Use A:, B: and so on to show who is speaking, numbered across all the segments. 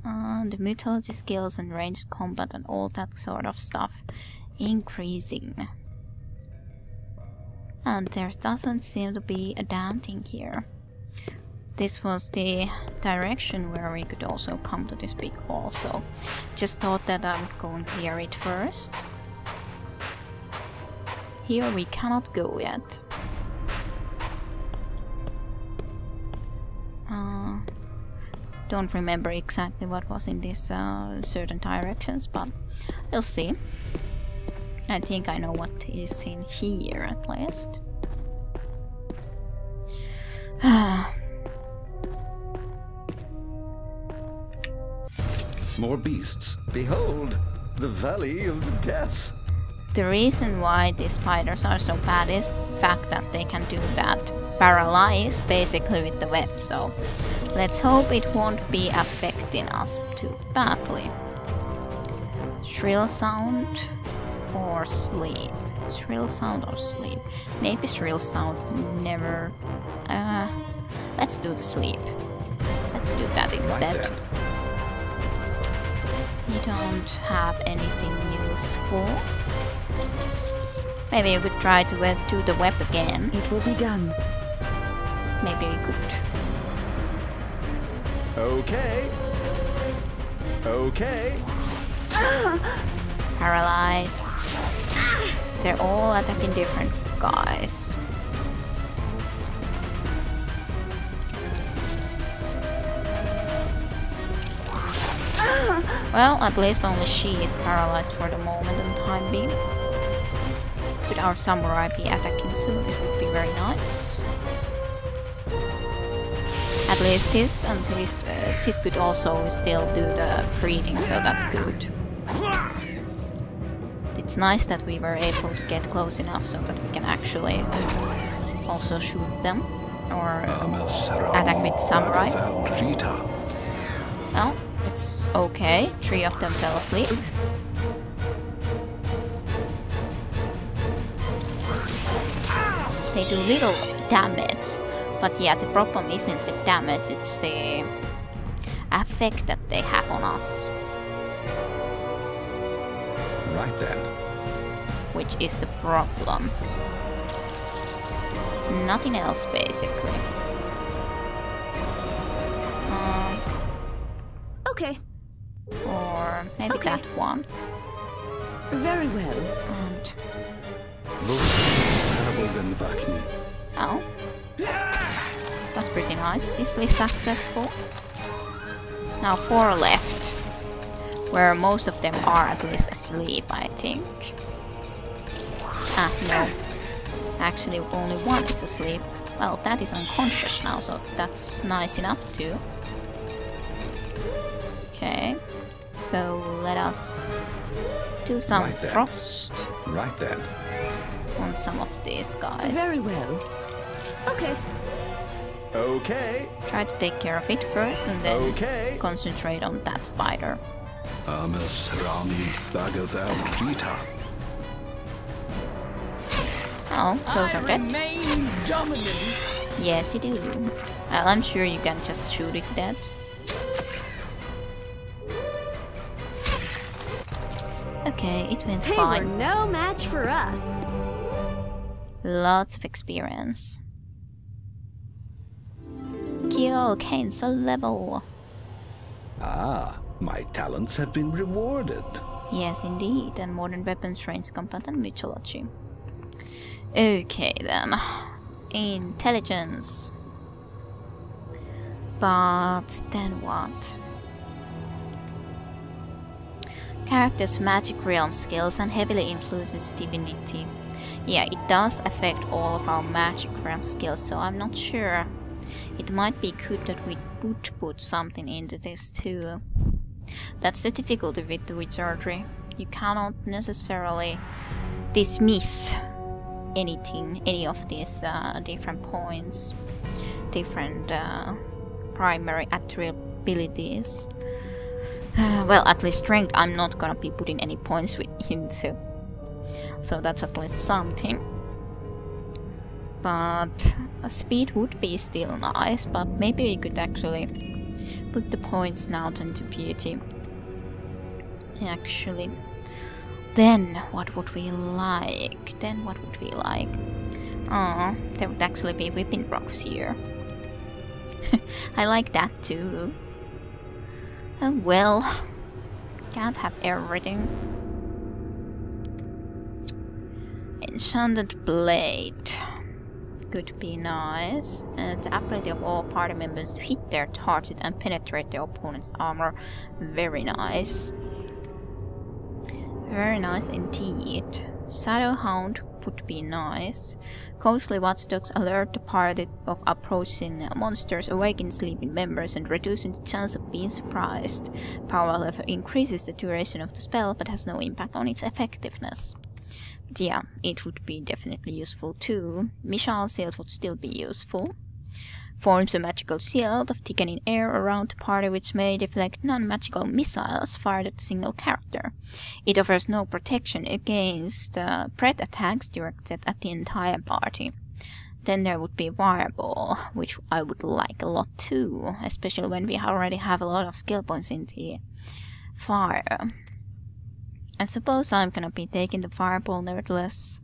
A: The mythology skills and ranged combat and all that sort of stuff increasing. And there doesn't seem to be a damn thing here. This was the direction where we could also come to this big hall, so just thought that I would go and clear it first. Here we cannot go yet. Don't remember exactly what was in these certain directions, but we'll see. I think I know what is in here at least.
B: More beasts. Behold, the Valley of the Death.
A: The reason why these spiders are so bad is the fact that they can do that paralyze basically with the web, so let's hope it won't be affecting us too badly. Shrill sound or sleep? Shrill sound or sleep? Maybe shrill sound never... let's do the sleep. Let's do that instead.
B: Right.
A: You don't have anything useful. Maybe you could try to do the web again.
C: It will be done.
A: Maybe we could.
B: Okay. Okay.
A: Paralyze. They're all attacking different guys. Well, at least only she is paralyzed for the moment and time being. Could our samurai be attacking soon? It would be very nice. At least this, and this could also still do the breeding, so that's good. It's nice that we were able to get close enough so that we can actually also shoot them or attack with samurai. Well, it's okay. 3 of them fell asleep. They do little damage, but yeah, the problem isn't the damage, it's the effect that they have on us.
B: Right then.
A: Which is the problem. Nothing else, basically.
C: Okay.
A: Or maybe
C: Okay.
A: that one.
C: Very well.
A: And oh, that was pretty nice. Easily successful. Now 4 left, where most of them are at least asleep, I think. Ah, no. Actually, only 1 is asleep. Well, that is unconscious now, so that's nice enough too. Okay, so let us do some
B: Right then.
A: frost
B: Right then.
A: on some of these guys.
C: Very well. Okay.
B: Okay.
A: Try to take care of it first and then
B: Okay.
A: concentrate on that spider. Oh, those are dead. Yes, you do. Well, I'm sure you can just shoot it dead. Okay, it went
C: They were
A: fine.
C: no match for us.
A: Lots of experience. Kill cancel level.
B: Ah, my talents have been rewarded.
A: Yes, indeed, and modern weapons, range combat, and mythology. Okay then, intelligence. But then what? Character's magic realm skills and heavily influences divinity. Yeah, it does affect all of our magic realm skills, so I'm not sure. It might be good that we would put something into this too. That's the difficulty with the wizardry. You cannot necessarily dismiss anything, any of these different points, different primary attributes. Well, at least strength I'm not gonna be putting any points with into, so that's at least something. But speed would be still nice, but maybe we could actually Put the points now into beauty. Actually. Then what would we like? Oh, there would actually be whipping rocks here. I like that too. Oh well. Can't have everything. Enchanted blade. Could be nice. And the ability of all party members to hit their target and penetrate their opponent's armor. Very nice. Very nice indeed. Shadowhound would be nice. Ghostly watchdogs alert the party of approaching monsters, awaken sleeping members, and reducing the chance of being surprised. Power level increases the duration of the spell, but has no impact on its effectiveness. But yeah, it would be definitely useful too. Missile shields would still be useful. Forms a magical shield of thickening air around the party which may deflect non-magical missiles fired at a single character. It offers no protection against breath attacks directed at the entire party. Then there would be Fireball, which I would like a lot too, especially when we already have a lot of skill points in the fire. I suppose I'm gonna be taking the Fireball nevertheless.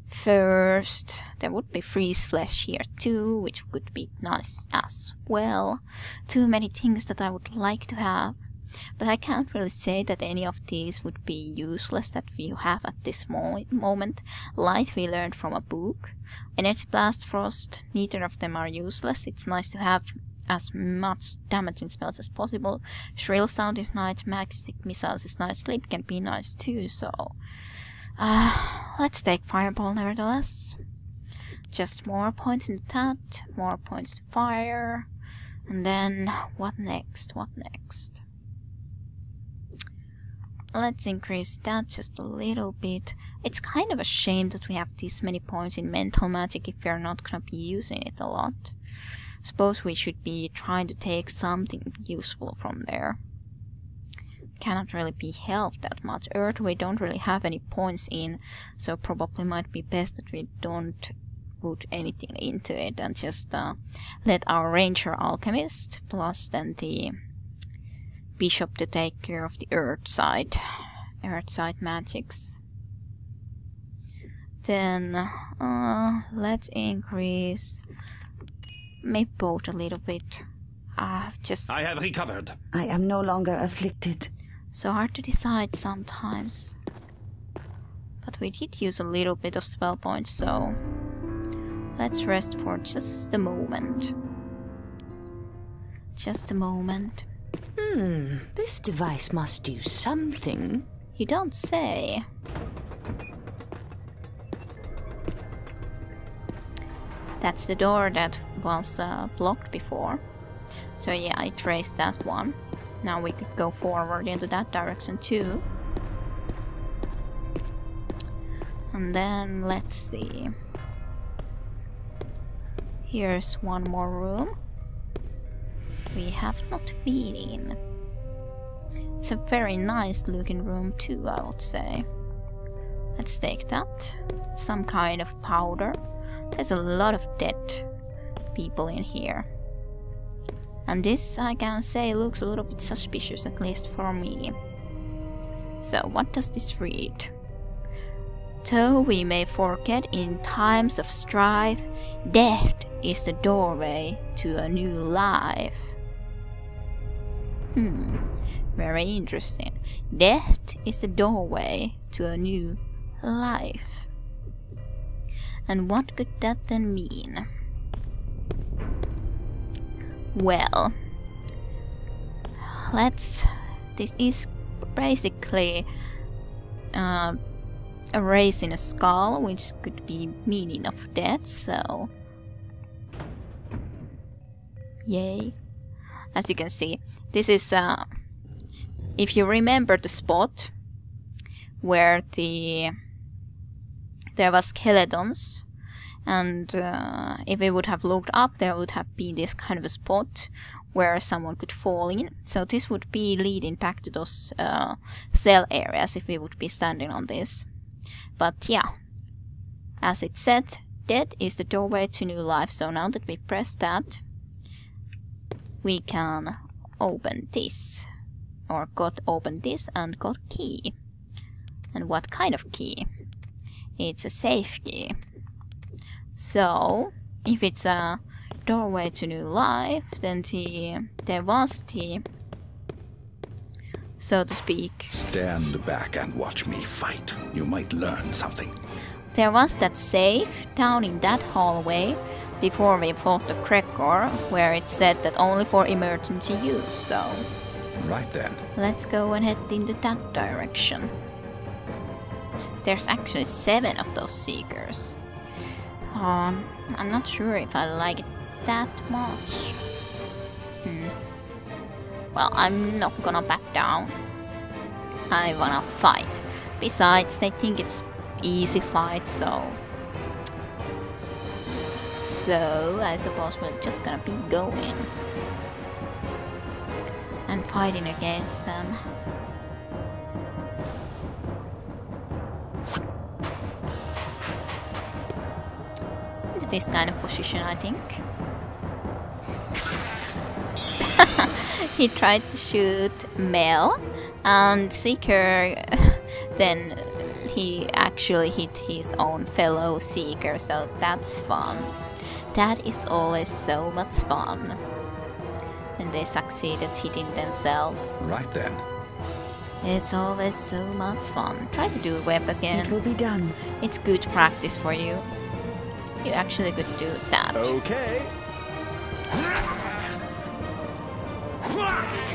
A: First, there would be Freeze Flesh here too, which could be nice as well. Too many things that I would like to have. But I can't really say that any of these would be useless that we have at this moment. Light we learned from a book. Energy Blast, Frost, neither of them are useless. It's nice to have as much damaging spells as possible. Shrill Sound is nice, Magic Missiles is nice, Sleep can be nice too, so... let's take Fireball nevertheless. Just more points in that, more points to fire. And then, what next? Let's increase that just a little bit. It's kind of a shame that we have this many points in Mental Magic if we're not gonna be using it a lot. Suppose we should be trying to take something useful from there. Cannot really be helped that much. Earth we don't really have any points in, so probably might be best that we don't put anything into it and just let our Ranger Alchemist plus then the Bishop to take care of the Earth side magics. Then let's increase maybe both a little bit. I
B: have recovered.
D: I am no longer afflicted.
A: So hard to decide sometimes. But we did use a little bit of spell points, so let's rest for just a moment. Just a moment.
D: This device must do something.
A: You don't say. That's the door that was blocked before. So yeah, I traced that one. Now we could go forward into that direction too. And then let's see. Here's one more room we have not been in. It's a very nice looking room too, I would say. Let's take that. Some kind of powder. There's a lot of dead people in here. And this, I can say, looks a little bit suspicious, at least for me. So, what does this read? Though we may forget in times of strife, death is the doorway to a new life. Very interesting. Death is the doorway to a new life. And what could that then mean? Well, this is basically erasing a skull, which could be meaning of death, so yay. As you can see, this is if you remember the spot where there was skeletons, and if we would have looked up, there would have been this kind of a spot where someone could fall in. So this would be leading back to those cell areas if we would be standing on this. But yeah, as it said, death is the doorway to new life. So now that we press that, we can open this. Or got open this and got key. And what kind of key? It's a safe key. So, if it's a doorway to new life, then there was the, so to speak.
B: Stand back and watch me fight. You might learn something.
A: There was that safe down in that hallway before we fought the Cracker, where it said that only for emergency use, so...
B: Right then.
A: Let's go and head into that direction. There's actually 7 of those seekers. I'm not sure if I like it that much. Well, I'm not gonna back down. I wanna fight. Besides, they think it's easy fight, so I suppose we're just gonna be going and fighting against them. Into this kind of position, I think. He tried to shoot Mel, and Seeker then he actually hit his own fellow Seeker, so that's fun. That is always so much fun when they succeeded hitting themselves.
B: Right then.
A: It's always so much fun. Try to do web again.
D: It will be done.
A: It's good practice for you. You actually could do that.
B: Okay.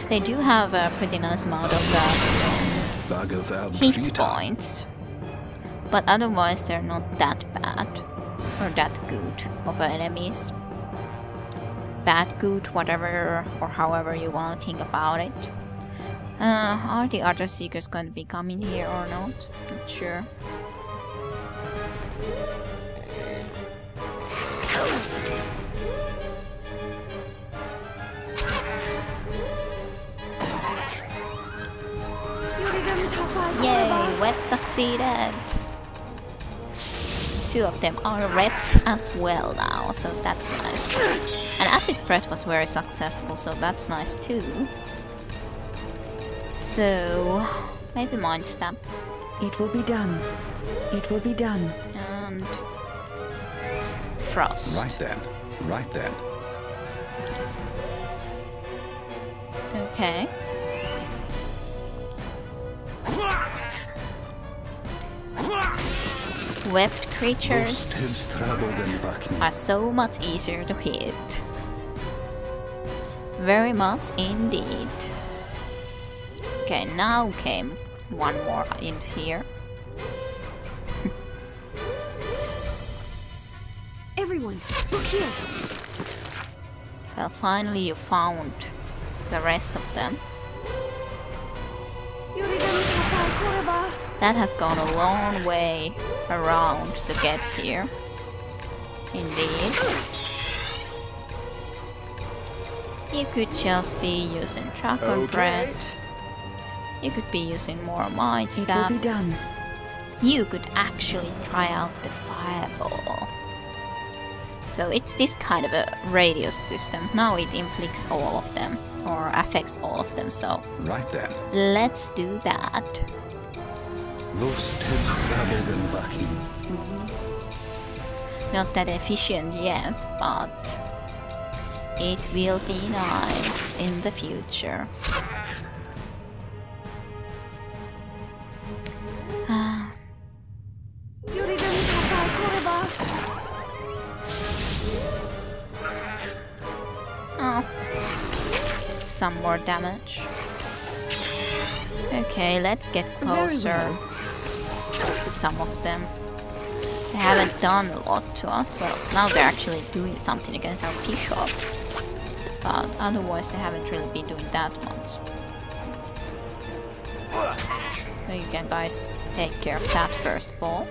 A: They do have a pretty nice amount of hit points, but otherwise they're not that bad or that good of enemies. Bad, good, whatever or however you want to think about it. Are the other seekers going to be coming here or not? Not sure. Yay, web succeeded! 2 of them are repped as well now, so that's nice. And acid threat was very successful, so that's nice too. So, maybe mind stab.
D: It will be done. It will be done.
A: And frost.
B: Right then. Right then.
A: Okay. Webbed creatures are so much easier to hit. Very much indeed. Okay, now came one more into here.
C: Everyone, look here.
A: Well, finally you found the rest of them. That has gone a long way around to get here. Indeed. You could just be using Dragon Bread. You could be using more Mind Stab.
D: It will be done.
A: You could actually try out the Fireball. So it's this kind of a radius system. Now it inflicts all of them, or affects all of them, so...
B: Right then.
A: Let's do that. Not that efficient yet, but it will be nice in the future. Oh, some more damage. Okay, let's get closer to some of them. They haven't done a lot to us. Well, now they're actually doing something against our Bishop. But otherwise they haven't really been doing that much. So you can guys take care of that first of all.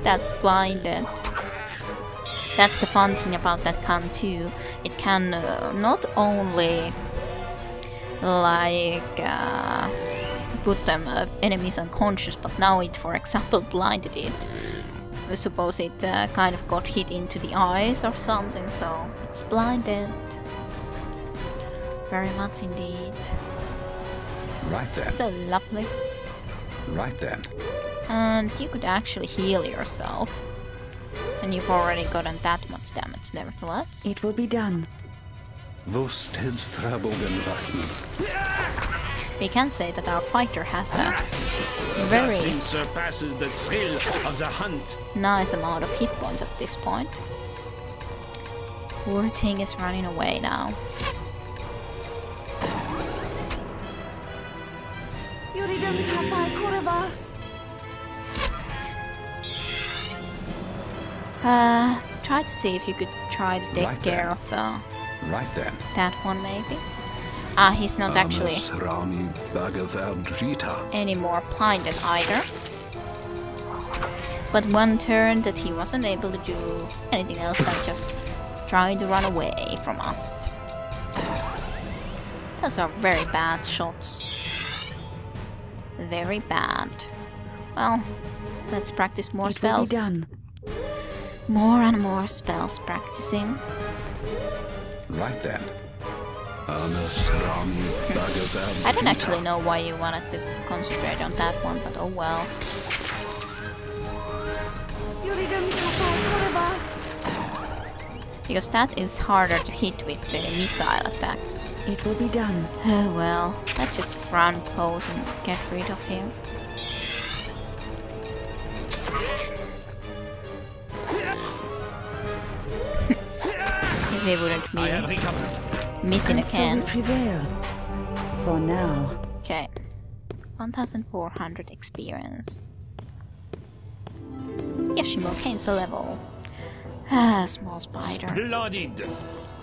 A: That's blinded. That's the fun thing about that gun too. It can not only like put them enemies unconscious, but now it, for example, blinded it. I suppose it kind of got hit into the eyes or something, so it's blinded. very much indeed.
B: Right then.
A: So lovely.
B: Right then.
A: And you could actually heal yourself. And you've already gotten that much damage nevertheless.
D: It will be done.
A: We can say that our fighter has a very
E: Nothing surpasses the thrill of the hunt.
A: nice amount of hit points at this point. Poor thing is running away now.
C: Yoridum tapai korava.
A: Try to see if you could try to take
B: Right
A: care
B: then.
A: of
B: Right then.
A: that one maybe. Ah, he's not actually
B: Rami Bhagavadgita.
A: any more blinded either. But one turn that he wasn't able to do anything else than just trying to run away from us. Those are very bad shots. Very bad. Well, let's practice more
D: It will be
A: spells.
D: done.
A: More and more spells practicing.
B: Right then. Rami Bhagavadgita.
A: I don't actually know why you wanted to concentrate on that one, but oh well.
C: Yoridum tapai korava.
A: Because that is harder to hit with the missile attacks.
D: It will be done.
A: Oh well, let's just run close and get rid of him. If he wouldn't
E: I have
A: be
E: recovered.
A: missing
D: And so we
A: again.
D: prevail. For now.
A: Okay. 1400 experience. Yoshimo gains a level. Ah, small spider.
E: Blooded.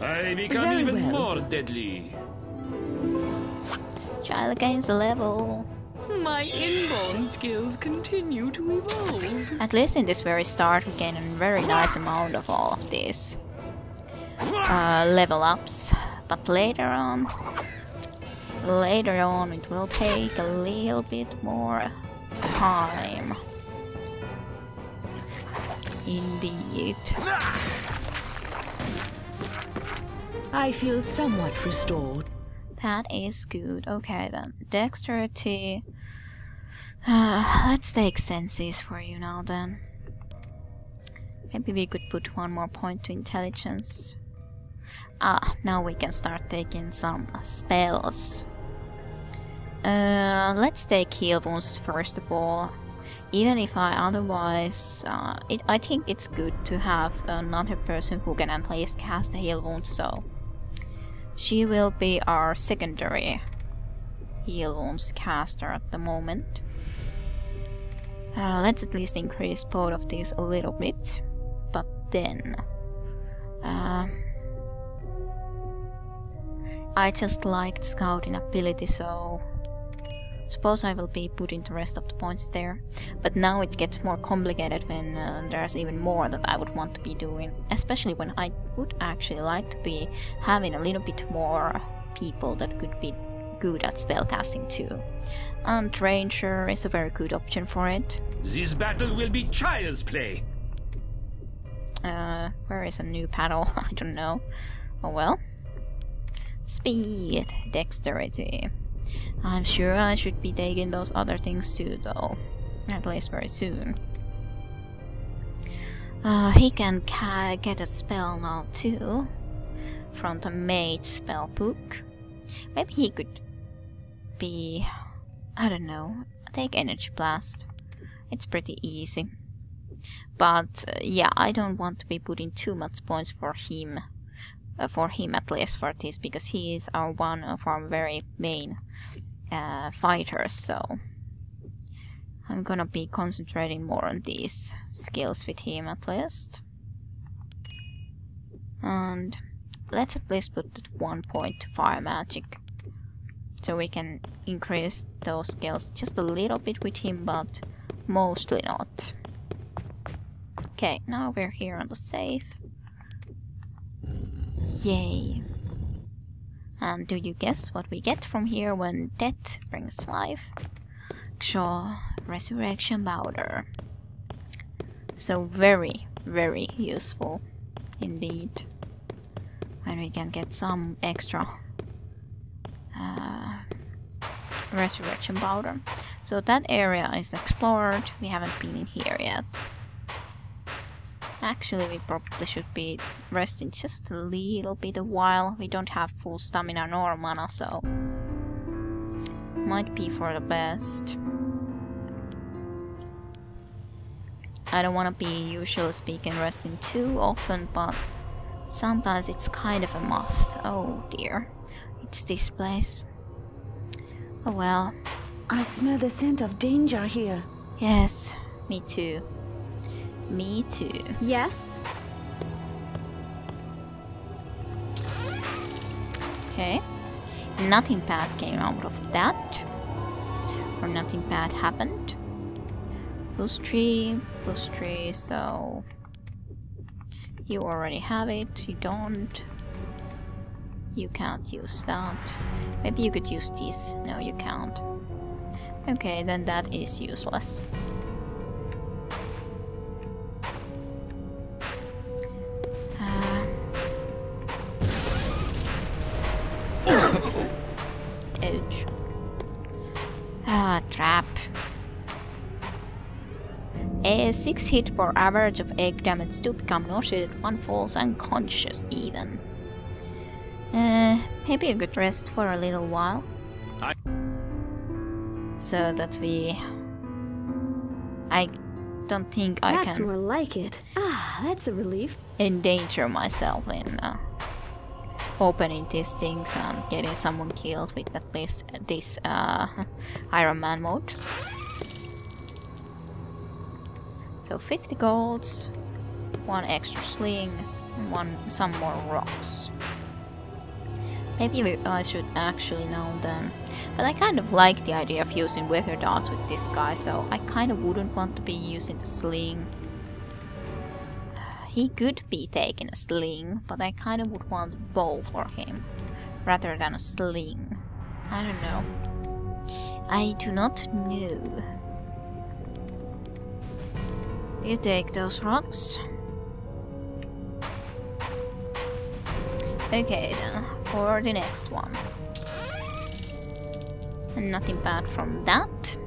E: I become
C: Very
E: even
C: well.
E: more deadly.
A: Child gains a level.
C: My inborn skills continue to evolve.
A: At least in this very start we gain a very nice amount of all of these level ups. But later on it will take a little bit more time. Indeed.
C: I feel somewhat restored.
A: That is good. Okay then. Dexterity. Let's take senses for you now then. Maybe we could put one more point to intelligence. Ah, now we can start taking some spells. Let's take heal wounds first of all. Even if I otherwise, I think it's good to have another person who can at least cast a heal wound, so she will be our secondary heal wounds caster at the moment. Let's at least increase both of these a little bit, but then I just liked scouting ability, so suppose I will be putting the rest of the points there. But now it gets more complicated when there's even more that I would want to be doing. Especially when I would actually like to be having a little bit more people that could be good at spellcasting too. And Ranger is a very good option for it.
E: This battle will be child's play.
A: Where is a new paddle? I don't know. Oh well. Speed, dexterity. I'm sure I should be taking those other things too, though. At least very soon. He can get a spell now too. From the mage spell book. Maybe he could be... I don't know. Take Energy Blast. It's pretty easy. But yeah, I don't want to be putting too much points for him. For him at least for this, because he is one of our very main fighters, so I'm gonna be concentrating more on these skills with him at least. And let's at least put that 1 point to fire magic, so we can increase those skills just a little bit with him, but mostly not. Okay, now we're here on the safe. Yay. And do you guess what we get from here when death brings life? Kshaw, resurrection powder. So very, very useful indeed. And we can get some extra resurrection powder. So that area is explored. We haven't been in here yet. Actually, we probably should be resting just a little bit a while. We don't have full stamina nor mana, so might be for the best. I don't want to be, usually speaking, resting too often, but sometimes it's kind of a must. Oh dear, it's this place. Oh well.
D: I smell the scent of danger here.
A: Yes, me too. Me too.
F: Yes?
A: Okay. Nothing bad came out of that. Or nothing bad happened. +3, +3, so... You already have it, you don't. You can't use that. Maybe you could use this. No, you can't. Okay, then that is useless. Ouch. Trap. A 6 hit for average of egg damage to become nauseated, one falls unconscious even. Maybe a good rest for a little while. So that I don't think I can...
F: That's more like it. Ah, that's a relief.
A: Endanger myself in opening these things and getting someone killed with at least this Iron Man mode. So 50 golds, 1 extra sling, and some more rocks. Maybe I should actually know then. But I kind of like the idea of using weather darts with this guy, so I kind of wouldn't want to be using the sling. He could be taking a sling, but I kind of would want a bow for him, rather than a sling. I don't know. I do not know. You take those rocks. Okay then, for the next one. And nothing bad from that.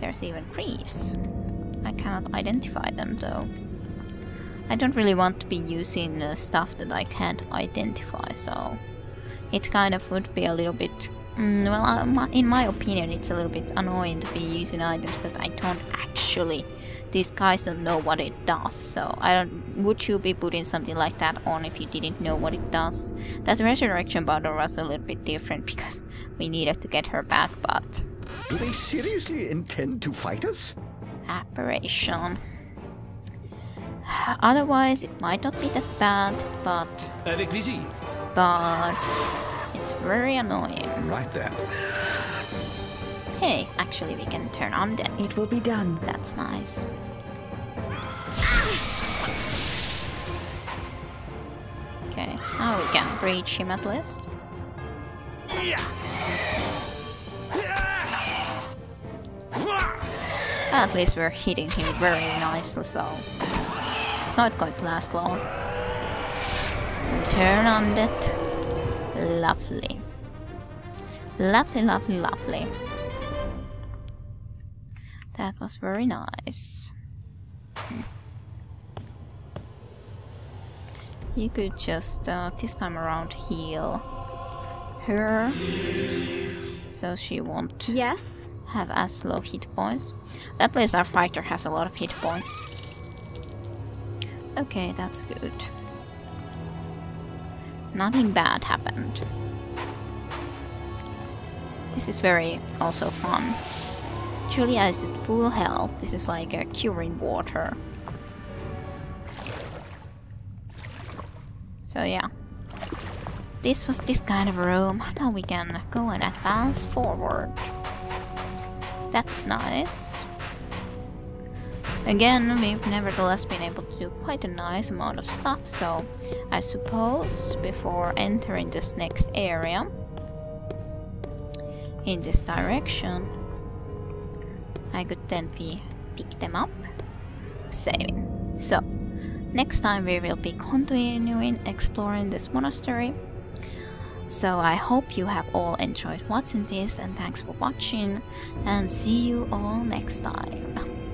A: There's even creeps. I cannot identify them though. I don't really want to be using stuff that I can't identify, so it kind of would be a little bit... well, in my opinion, it's a little bit annoying to be using items that I don't actually... These guys don't know what it does, so I don't... Would you be putting something like that on if you didn't know what it does? That resurrection bottle was a little bit different because we needed to get her back, but...
B: Do they seriously intend to fight us?
A: Apparition. Otherwise, it might not be that bad, but...
E: Avec plaisir.
A: But... It's very annoying.
B: Right then.
A: Hey, actually we can turn undead.
D: It will be done.
A: That's nice. Okay, now we can reach him at least. At least we're hitting him very nicely, so it's not going to last long. Turn undead. Lovely. Lovely, lovely, lovely. That was very nice. You could just, this time around, heal her. So she won't have as low hit points. At least our fighter has a lot of hit points. Okay, that's good. Nothing bad happened. This is very also fun. Julia is at full health. This is like a curing water. So yeah. This was this kind of room. Now we can go and advance forward. That's nice. Again, we've nevertheless been able to do quite a nice amount of stuff, so I suppose before entering this next area in this direction, I could then pick them up, saving. So, next time we will be continuing exploring this monastery. So I hope you have all enjoyed watching this, and thanks for watching, and see you all next time.